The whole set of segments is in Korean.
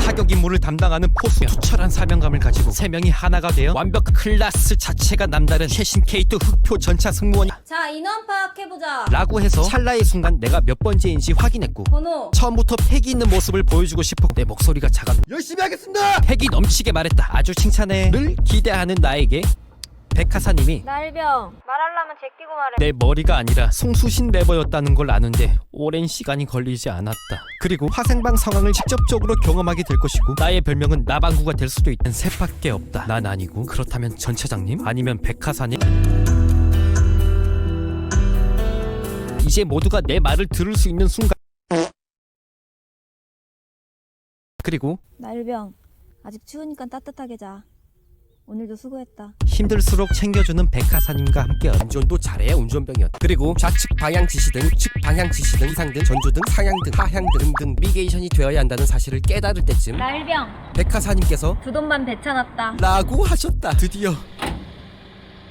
사격 임무를 담당하는 포수 투철한 사명감을 가지고 세 명이 하나가 되어 완벽 클래스 자체가 남다른 최신 K2 흑표 전차 승무원이 자, 인원 파악해보자. 라고 해서 찰나의 순간 내가 몇 번째인지 확인했고 번호. 처음부터 패기 있는 모습을 보여주고 싶었고 내 목소리가 작아 열심히 하겠습니다. 패기 넘치게 말했다. 아주 칭찬해. 늘 기대하는 나에게 백하사님이 날병. 말하려면 제끼고 말해. 내 머리가 아니라 송수신 레버였다는 걸 아는데 오랜 시간이 걸리지 않았다. 그리고 화생방 상황을 직접적으로 경험하게 될 것이고 나의 별명은 나방구가 될 수도 있는 셋밖에 없다. 난 아니고 그렇다면 전 차장님? 아니면 백하사님? 이제 모두가 내 말을 들을 수 있는 순간 그리고 날병. 아직 추우니까 따뜻하게 자. 오늘도 수고했다. 힘들수록 챙겨주는 백하사님과 함께 운전도 잘해야 운전병이었다. 그리고 좌측 방향 지시 등 우측 방향 지시 등 이상 등 전조 등 상향 등 하향 등등 미게이션이 되어야 한다는 사실을 깨달을 때쯤 날병. 백하사님께서 두 돈만 배쳐놨다. 라고 하셨다. 드디어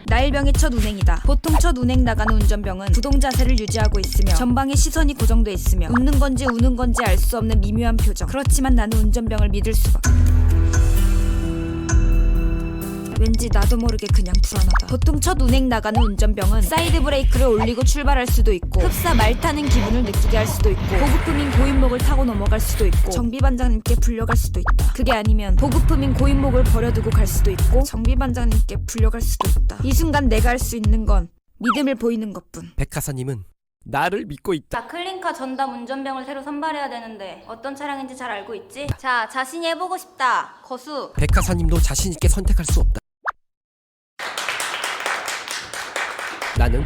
나일병의 첫 운행이다. 보통 첫 운행 나가는 운전병은 구동 자세를 유지하고 있으며 전방에 시선이 고정돼 있으며 웃는 건지 우는 건지 알 수 없는 미묘한 표정. 그렇지만 나는 운전병을 믿을 수밖에. 왠지 나도 모르게 그냥 불안하다. 보통 첫 운행 나가는 운전병은 사이드 브레이크를 올리고 출발할 수도 있고 흡사 말 타는 기분을 느끼게 할 수도 있고 보급품인 고인목을 타고 넘어갈 수도 있고 정비반장님께 불려갈 수도 있다. 그게 아니면 보급품인 고인목을 버려두고 갈 수도 있고 정비반장님께 불려갈 수도 있다. 이 순간 내가 할 수 있는 건 믿음을 보이는 것뿐. 백하사님은 나를 믿고 있다. 자, 클린카 전담 운전병을 새로 선발해야 되는데 어떤 차량인지 잘 알고 있지? 자, 자신이 해보고 싶다. 거수. 백하사님도 자신있게 선택할 수 없다. 나는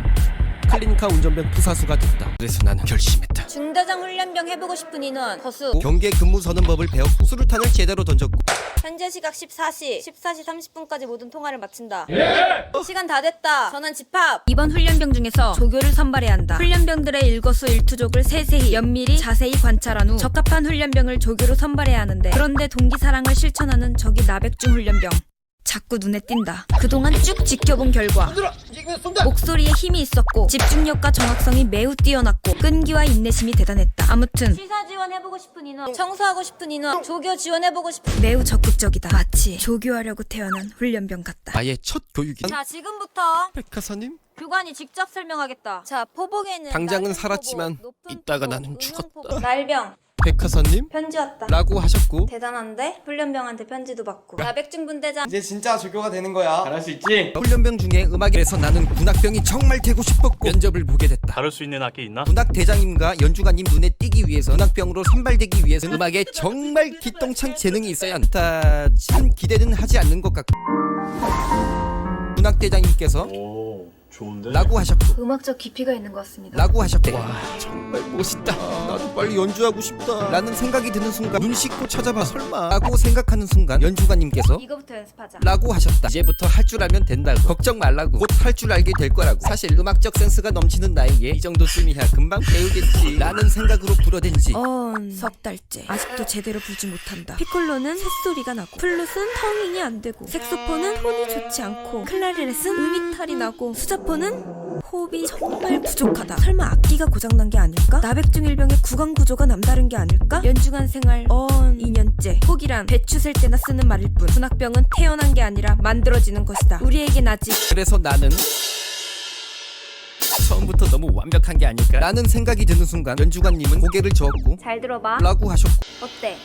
클리니카 운전병 부사수가 됐다. 그래서 나는 결심했다. 중대장 훈련병 해보고 싶은 인원. 거수. 경계 근무 서는 법을 배웠고 수류탄을 제대로 던졌고 현재 시각 14시 30분까지 모든 통화를 마친다. 시간 다 됐다. 전원 집합. 이번 훈련병 중에서 조교를 선발해야 한다. 훈련병들의 일거수일투족을 세세히 면밀히 자세히 관찰한 후 적합한 훈련병을 조교로 선발해야 하는데 그런데 동기사랑을 실천하는 저기 나백중 훈련병 자꾸 눈에 띈다. 그동안 쭉 지켜본 결과 목소리에 힘이 있었고 집중력과 정확성이 매우 뛰어났고 끈기와 인내심이 대단했다. 아무튼 시사 지원 해보고 싶은 인원. 청소하고 싶은 인원. 조교 지원해보고 싶은. 매우 적극적이다. 마치 조교하려고 태어난 훈련병 같다. 나의 첫 교육이 자, 지금부터 백하사님? 교관이 직접 설명하겠다. 자, 포복에는 당장은 낮은 살았지만 포복, 높은 이따가 포복, 나는 중앙 죽었다. 포복. 날병. 백하사님? 편지 왔다. 라고 하셨고 대단한데? 훈련병한테 편지도 받고. 나백중 분대장. 이제 진짜 조교가 되는 거야. 잘할 수 있지? 훈련병 중에 음악에서 나는 군악병이 정말 되고 싶었고 면접을 보게 됐다. 다룰 수 있는 악기 있나? 군악대장님과 연주관님 눈에 띄기 위해서 군악병으로 선발되기 위해서 음악에 정말 기똥찬 재능이 있어야 한다. 참 기대는 하지 않는 것 같고 군악대장님께서 오, 좋은데? 라고 하셨고 음악적 깊이가 있는 것 같습니다. 라고 하셨대. 와 정말 멋있다. 나도 빨리 연주하고 싶다 라는 생각이 드는 순간 눈 씻고 찾아봐 설마 라고 생각하는 순간 연주관님께서 이거부터 연습하자. 라고 하셨다. 이제부터 할 줄 알면 된다고. 걱정 말라고. 곧 할 줄 알게 될 거라고. 사실 음악적 센스가 넘치는 나에게 이 정도쯤이야 금방 배우겠지 라는 생각으로 불어댄 지 석 달째 아직도 제대로 불지 못한다. 피콜로는 새소리가 나고 플룻은 텅잉이 안 되고 색소폰은 톤이 좋지 않고 클라리넷은 음이탈이 나고 수자폰은 호흡이 정말 부족하다. 설마 악기가 고장난 게 아닐까? 나백중 일병의 구강 구조가 남다른 게 아닐까? 연중한 생활 2년째. 혹이란 배추 셀 때나 쓰는 말일 뿐. 군악병은 태어난 게 아니라 만들어지는 것이다. 우리에겐 아직 그래서 나는 처음부터 너무 완벽한 게 아닐까 라는 생각이 드는 순간 연주관님은 고개를 저었고 잘 들어봐. 라고 하셨고 어때?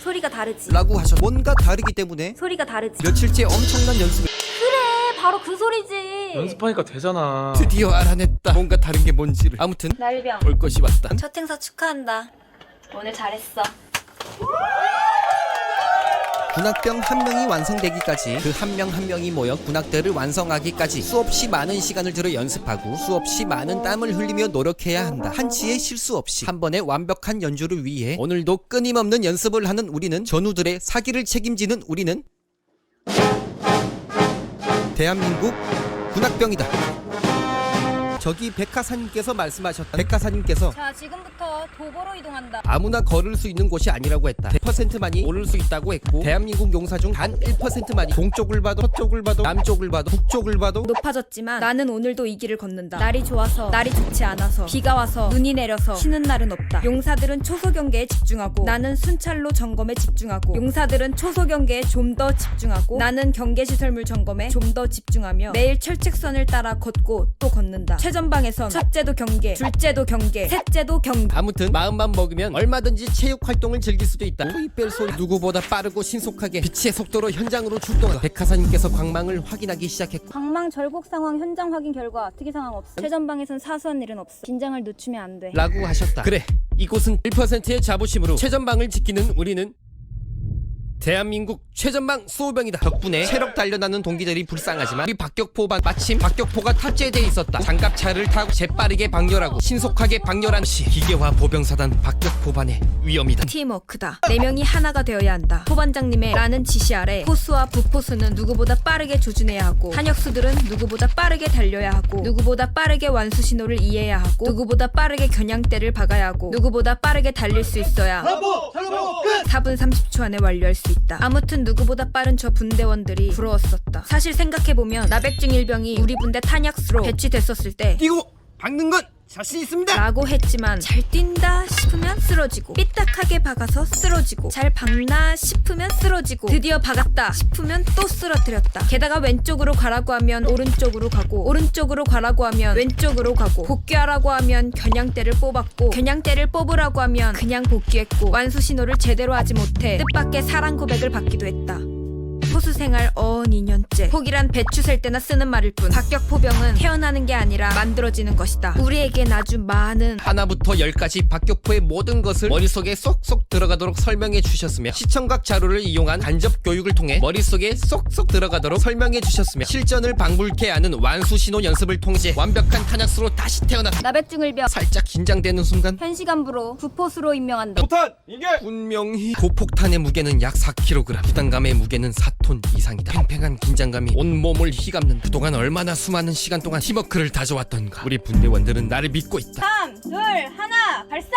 소리가 다르지? 라고 하셨고 뭔가 다르기 때문에 소리가 다르지? 며칠째 엄청난 연습을 그래, 바로 그 소리지. 연습하니까 되잖아. 드디어 알아냈다. 뭔가 다른 게 뭔지를. 아무튼 날병. 올 것이 왔다. 첫 행사 축하한다. 오늘 잘했어. 군악병 한 명이 완성되기까지 그 한 명 한 명이 모여 군악대를 완성하기까지 수없이 많은 시간을 들여 연습하고 수없이 많은 땀을 흘리며 노력해야 한다. 한치의 실수 없이 한 번의 완벽한 연주를 위해 오늘도 끊임없는 연습을 하는 우리는 전우들의 사기를 책임지는 우리는 대한민국 군악병이다. 저기 백하사님께서 말씀하셨다. 백하사님께서 자, 지금부터 도보로 이동한다. 아무나 걸을 수 있는 곳이 아니라고 했다. 100%만이 오를 수 있다고 했고 대한민국 용사 중 단 1%만이 동쪽을 봐도 서쪽을 봐도 남쪽을 봐도 북쪽을 봐도 높아졌지만 나는 오늘도 이 길을 걷는다. 날이 좋아서, 날이 좋지 않아서, 비가 와서, 눈이 내려서 쉬는 날은 없다. 용사들은 초소 경계에 집중하고 나는 순찰로 점검에 집중하고 용사들은 초소 경계에 좀 더 집중하고 나는 경계 시설물 점검에 좀 더 집중하며 매일 철책선을 따라 걷고 또 걷는다. 최전방에선 첫째도 경계, 둘째도 경계, 셋째도 경계. 아무튼 마음만 먹으면 얼마든지 체육 활동을 즐길 수도 있다. 소리 뺄 소리 누구보다 빠르고 신속하게 빛의 속도로 현장으로 출동한다. 백하사님께서 광망을 확인하기 시작했고 광망 절곡 상황 현장 확인 결과 특이 상황 없음. 최전방에선 사소한 일은 없음. 긴장을 늦추면 안 돼. 라고 하셨다. 그래, 이곳은 1%의 자부심으로 최전방을 지키는 우리는 대한민국 최전방 수호병이다. 덕분에 체력 단련하는 동기들이 불쌍하지만 우리 박격포반 마침 박격포가 탑재돼 있었다. 장갑차를 타고 재빠르게 방열하고 신속하게 방열한 시 기계화 보병사단 박격포반의 위험이다. 팀워크다. 4명이 하나가 되어야 한다. 포반장님의 라는 지시 아래 포수와 부포수는 누구보다 빠르게 조준해야 하고 탄역수들은 누구보다 빠르게 달려야 하고 누구보다 빠르게 완수 신호를 이해해야 하고 누구보다 빠르게 겨냥대를 박아야 하고 누구보다 빠르게 달릴 수 있어야 4분 30초 안에 완료할 수 있다. 아무튼 누구보다 빠른 저 분대원들이 부러웠었다. 사실 생각해보면 나백중 일병이 우리 분대 탄약수로 배치됐었을 때 뛰고 박는 건 자신 있습니다. 라고 했지만 잘 뛴다 싶으면 쓰러지고 삐딱하게 박아서 쓰러지고 잘 박나 싶으면 쓰러지고 드디어 박았다 싶으면 또 쓰러뜨렸다. 게다가 왼쪽으로 가라고 하면 오른쪽으로 가고 오른쪽으로 가라고 하면 왼쪽으로 가고 복귀하라고 하면 겨냥대를 뽑았고 겨냥대를 뽑으라고 하면 그냥 복귀했고 완수 신호를 제대로 하지 못해 뜻밖의 사랑 고백을 받기도 했다. 포수생활 2년째. 폭이란 배추 셀 때나 쓰는 말일 뿐 박격포병은 태어나는 게 아니라 만들어지는 것이다. 우리에겐 아주 많은 하나부터 10까지 박격포의 모든 것을 머릿속에 쏙쏙 들어가도록 설명해 주셨으며 시청각 자료를 이용한 간접 교육을 통해 머릿속에 쏙쏙 들어가도록 설명해 주셨으며 실전을 방불케 하는 완수 신호 연습을 통해 완벽한 탄약수로 다시 태어났다. 나백중 일병 살짝 긴장되는 순간 현 시간부로 부포수로 임명한다. 폭탄 인결. 분명히 고폭탄의 무게는 약 4kg, 부담감의 무게는 4톤 이상이다. 팽팽한 긴장감이 온몸을 휘감는다. 그동안 얼마나 수많은 시간 동안 팀워크를 다져왔던가. 우리 분대원들은 나를 믿고 있다. 3, 2, 1, 발사!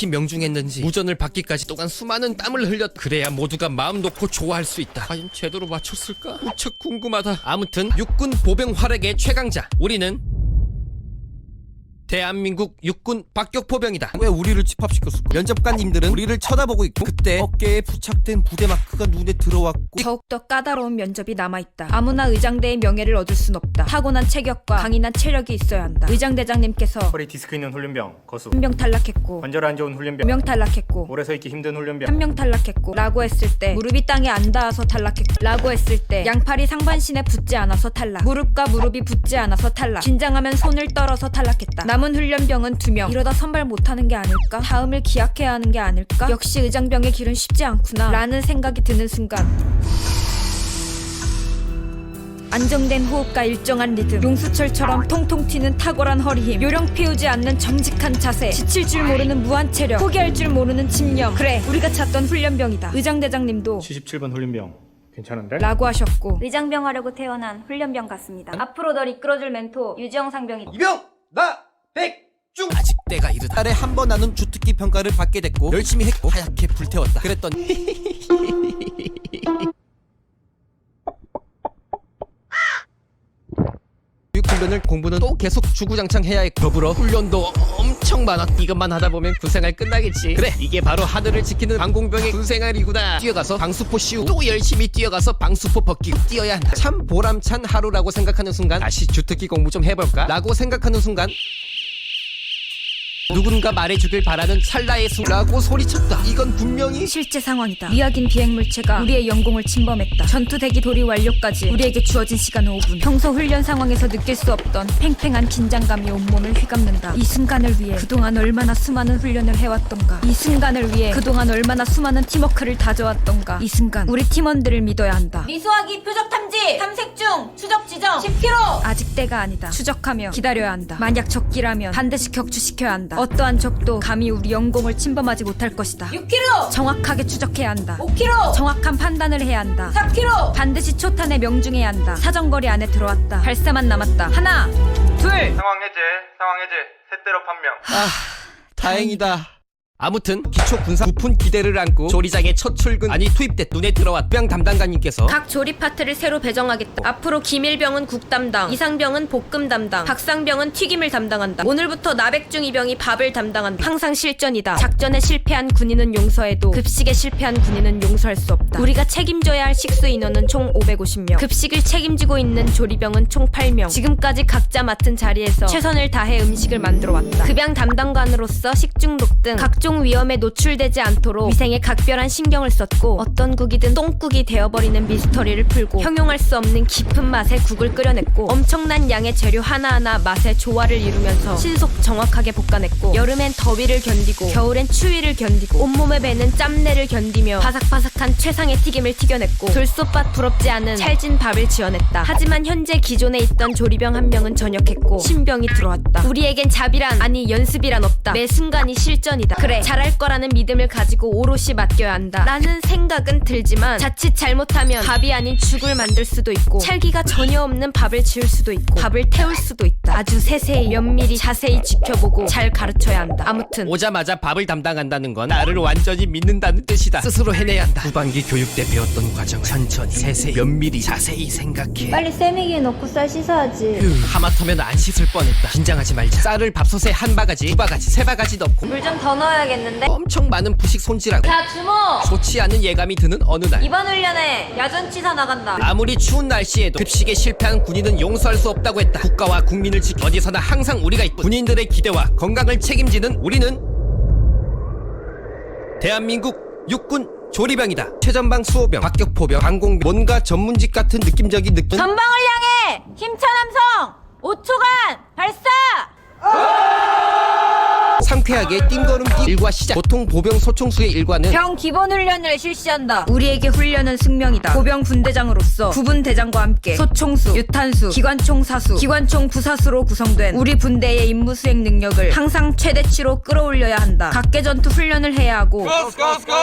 명중했는지 무전을 받기까지 동안 수많은 땀을 흘렸. 그래야 모두가 마음 놓고 좋아할 수 있다. 과연 제대로 맞췄을까? 무척 궁금하다. 아무튼 육군 보병 활약의 최강자 우리는 대한민국 육군 박격포병이다. 왜 우리를 집합시켰을까? 면접관님들은 우리를 쳐다보고 있고 그때 어깨에 부착된 부대 마크가 눈에 들어왔고 더욱더 까다로운 면접이 남아있다. 아무나 의장대의 명예를 얻을 순 없다. 타고난 체격과 강인한 체력이 있어야 한다. 의장대장님께서 허리 디스크 있는 훈련병 거수. 한 명 탈락했고 관절 안 좋은 훈련병. 2명 탈락했고 오래 서 있기 힘든 훈련병. 1명 탈락했고 라고 했을 때 무릎이 땅에 안 닿아서 탈락했고 라고 했을 때 양팔이 상반신에 붙지 않아서 탈락. 무릎과 무릎이 붙지 않아서 탈락. 긴장하면 손을 떨어서 탈락했다. 남은 훈련병은 2명. 이러다 선발 못하는 게 아닐까? 다음을 기약해야 하는 게 아닐까? 역시 의장병의 길은 쉽지 않구나 라는 생각이 드는 순간 안정된 호흡과 일정한 리듬, 용수철처럼 통통 튀는 탁월한 허리힘, 요령 피우지 않는 정직한 자세, 지칠 줄 모르는 무한 체력, 포기할 줄 모르는 집념. 그래, 우리가 찾던 훈련병이다. 의장대장님도 77번 훈련병. 괜찮은데? 라고 하셨고 의장병 하려고 태어난 훈련병 같습니다. 앞으로 널 이끌어줄 멘토 유지영 상병이다. 이병 나 백중. 아직 때가 이르다. 달에 한 번 하는 주특기 평가를 받게 됐고 열심히 했고 하얗게 불태웠다. 그랬더니 훈련을 공부는 또 계속 주구장창 해야 했고 더불어 훈련도 엄청 많아. 이것만 하다 보면 군생활 끝나겠지. 그래, 이게 바로 하늘을 지키는 방공병의 군생활이구나. 뛰어가서 방수포 씌우고 또 열심히 뛰어가서 방수포 벗기고 뛰어야 한다. 참 보람찬 하루라고 생각하는 순간 다시 주특기 공부 좀 해볼까 라고 생각하는 순간 누군가 말해주길 바라는 찰나의 순간라고 소리쳤다. 이건 분명히 실제 상황이다. 미확인 비행물체가 우리의 영공을 침범했다. 전투 대기 도리 완료까지 우리에게 주어진 시간은 5분. 평소 훈련 상황에서 느낄 수 없던 팽팽한 긴장감이 온몸을 휘감는다. 이 순간을 위해 그동안 얼마나 수많은 훈련을 해왔던가. 이 순간을 위해 그동안 얼마나 수많은 팀워크를 다져왔던가. 이 순간 우리 팀원들을 믿어야 한다. 미소하기 표적 탐지 탐색 중 추적 지정 10km. 아직 때가 아니다. 추적하며 기다려야 한다. 만약 적기라면 반드시 격추시켜야 한다. 한다. 어떠한 적도 감히 우리 영공을 침범하지 못할 것이다. 6km! 정확하게 추적해야 한다. 5km! 정확한 판단을 해야 한다. 4km! 반드시 초탄에 명중해야 한다. 사정거리 안에 들어왔다. 발사만 남았다. 하나, 둘. 상황 해제. 셋대로 판명. 다행이다. 아무튼 기초 군사 부푼 기대를 안고 조리장에 첫 출근 아니 투입돼 눈에 들어왔 병 담당관님께서 각 조리 파트를 새로 배정하겠다. 앞으로 기밀병은 국 담당, 이상병은 볶음 담당, 박상병은 튀김을 담당한다. 오늘부터 나백중 이병이 밥을 담당한다. 항상 실전이다. 작전에 실패한 군인은 용서해도 급식에 실패한 군인은 용서할 수 없다. 우리가 책임져야 할 식수 인원은 총 550명. 급식을 책임지고 있는 조리병은 총 8명. 지금까지 각자 맡은 자리에서 최선을 다해 음식을 만들어 왔다. 급양 담당관으로서 식중독 등 각종 위험에 노출되지 않도록 위생에 각별한 신경을 썼고 어떤 국이든 똥국이 되어버리는 미스터리를 풀고 형용할 수 없는 깊은 맛의 국을 끓여냈고 엄청난 양의 재료 하나하나 맛의 조화를 이루면서 신속 정확하게 볶아냈고 여름엔 더위를 견디고 겨울엔 추위를 견디고 온몸에 배는 짬내를 견디며 바삭바삭한 최상의 튀김을 튀겨냈고 돌솥밭 부럽지 않은 찰진 밥을 지어냈다. 하지만 현재 기존에 있던 조리병 한 명은 전역했고 신병이 들어왔다. 우리에겐 자비란 아니 연습이란 없다. 매 순간이 실전이다. 그래 잘할 거라는 믿음을 가지고 오롯이 맡겨야 한다 라는 생각은 들지만 자칫 잘못하면 밥이 아닌 죽을 만들 수도 있고 찰기가 전혀 없는 밥을 지을 수도 있고 밥을 태울 수도 있다. 아주 세세히 면밀히 자세히 지켜보고 잘 가르쳐야 한다. 아무튼 오자마자 밥을 담당한다는 건 나를 완전히 믿는다는 뜻이다. 스스로 해내야 한다. 후반기 교육 때 배웠던 과정을 천천히 세세히 면밀히 자세히 생각해. 빨리 쇠미기에 넣고 쌀 씻어야지. 하마터면 안 씻을 뻔했다. 긴장하지 말자. 쌀을 밥솥에 한 바가지, 두 바가지, 세 바가지 넣고 물 좀 더 넣어야겠는데? 엄청 많은 부식 손질하고 자, 주모! 좋지 않은 예감이 드는 어느 날 이번 훈련에 야전치사 나간다. 아무리 추운 날씨에도 급식에 실패한 군인은 용서할 수 없다고 했다. 국가와 국민을 지켜 어디서나 항상 우리가 있고 군인들의 기대와 건강을 책임지는 우리는 대한민국 육군 조리병이다. 최전방 수호병, 박격포병, 방공병, 뭔가 전문직 같은 느낌적인 느낌. 전방을 향해 힘찬 함성 5초간 발사! 상쾌하게 띵걸음기 일과 시작. 보통 보병 소총수의 일과는 병 기본 훈련을 실시한다. 우리에게 훈련은 숙명이다. 보병 분대장으로서 구분 대장과 함께 소총수, 유탄수, 기관총 사수, 기관총 부사수로 구성된 우리 분대의 임무 수행 능력을 항상 최대치로 끌어올려야 한다. 각계 전투 훈련을 해야 하고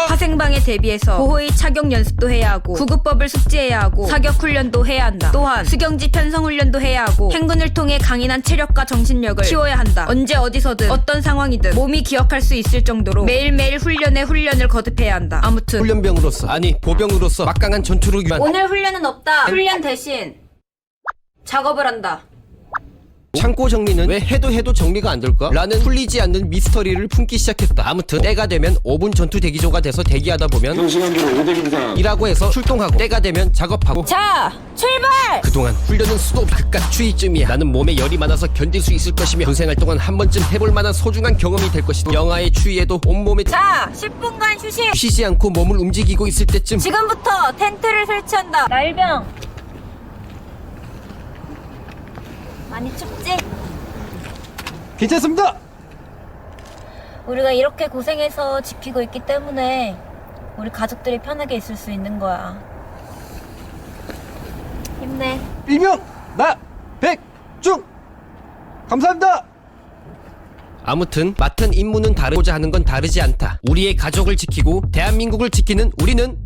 화생방에 대비해서 보호의 착용 연습도 해야 하고 구급법을 숙지해야 하고 사격 훈련도 해야 한다. 또한 수경지 편성 훈련도 해야 하고 행군을 통해 강인한 체력과 정신력을 키워야 한다. 언제 어디서든 어떤 상황이든 몸이 기억할 수 있을 정도로 매일매일 훈련에 훈련을 거듭해야 한다. 아무튼 훈련병으로서 아니 보병으로서 막강한 전투를 위한 오늘 훈련은 없다. 훈련 대신 작업을 한다. 창고 정리는 왜 해도 정리가 안 될까? 라는 풀리지 않는 미스터리를 품기 시작했다. 아무튼 때가 되면 5분 전투 대기조가 돼서 대기하다 보면 일하고 해서 출동하고 때가 되면 작업하고 자, 출발! 그동안 훈련은 수도 없이 그깟 추위쯤이야. 나는 몸에 열이 많아서 견딜 수 있을 것이며 군생활 동안 한 번쯤 해볼 만한 소중한 경험이 될 것이다. 영하의 추위에도 온몸에 자, 10분간 휴식! 쉬지 않고 몸을 움직이고 있을 때쯤 지금부터 텐트를 설치한다. 나일병. 많이 춥지? 괜찮습니다. 우리가 이렇게 고생해서 지키고 있기 때문에 우리 가족들이 편하게 있을 수 있는 거야. 힘내. 일명 나 백중. 감사합니다. 아무튼 맡은 임무는 다르고자 하는 건 다르지 않다. 우리의 가족을 지키고 대한민국을 지키는 우리는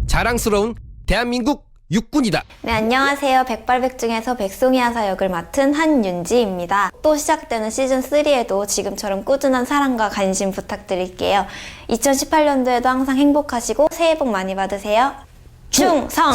자랑스러운 대한민국 육군이다. 네, 안녕하세요. 백발백중에서 백송이 하사 역을 맡은 한윤지입니다. 또 시작되는 시즌3에도 지금처럼 꾸준한 사랑과 관심 부탁드릴게요. 2018년도에도 항상 행복하시고 새해 복 많이 받으세요. 충성!